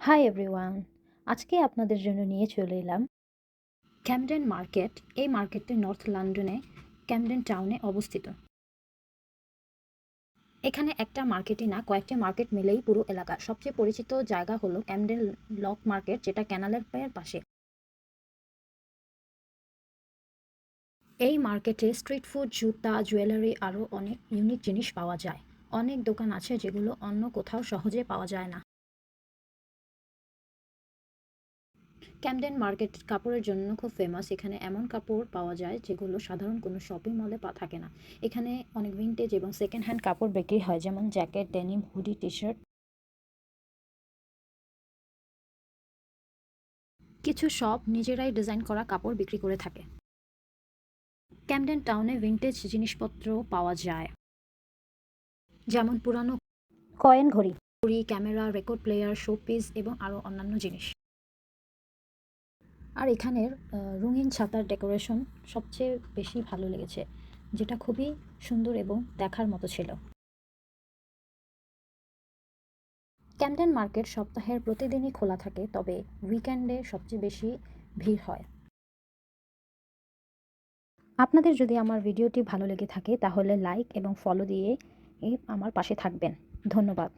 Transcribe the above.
Hi everyone, আজকে আপনাদের জন্য নিয়ে চলে এলাম ক্যামডেন মার্কেট। এই মার্কেটটি নর্থ লন্ডনে ক্যামডেন টাউনে অবস্থিত। এখানে একটা মার্কেটই না, কয়েকটি মার্কেট মিলেই পুরো এলাকা। সবচেয়ে পরিচিত জায়গা হলো ক্যামডেন লক মার্কেট, যেটা ক্যানালের পাশে। এই মার্কেটে স্ট্রিট ফুড, জুতা, জুয়েলারি আরও অনেক ইউনিক জিনিস পাওয়া যায়। অনেক দোকান আছে যেগুলো অন্য কোথাও সহজে পাওয়া যায় না। ক্যামডেন মার্কেট কাপড়ের জন্য খুব ফেমাস। এখানে এমন কাপড় পাওয়া যায় যেগুলো সাধারণ কোনো শপিং মলে থাকে না। এখানে অনেক ভিন্টেজ এবং সেকেন্ড হ্যান্ড কাপড় বিক্রি হয়, যেমন jacket, denim, hoodie, T shirt. কিছু শপ নিজেরাই ডিজাইন করা কাপড় বিক্রি করে থাকে। ক্যামডেন টাউনে ভিন্টেজ জিনিসপত্র পাওয়া যায়, যেমন পুরানো কয়েন, ঘড়ি, ক্যামেরা, রেকর্ড প্লেয়ার, শোপিস এবং আরও অন্যান্য জিনিস। আর এখানের রঙিন ছাতার ডেকোরেশন সবচেয়ে বেশি ভালো লেগেছে, যেটা খুবই সুন্দর এবং দেখার মতো ছিল। ক্যামডেন মার্কেট সপ্তাহের প্রতিদিনই খোলা থাকে, তবে উইকেন্ডে সবচেয়ে বেশি ভিড় হয়। আপনাদের যদি আমার ভিডিওটি ভালো লেগে থাকে তাহলে লাইক এবং ফলো দিয়ে আমার পাশে থাকবেন। ধন্যবাদ।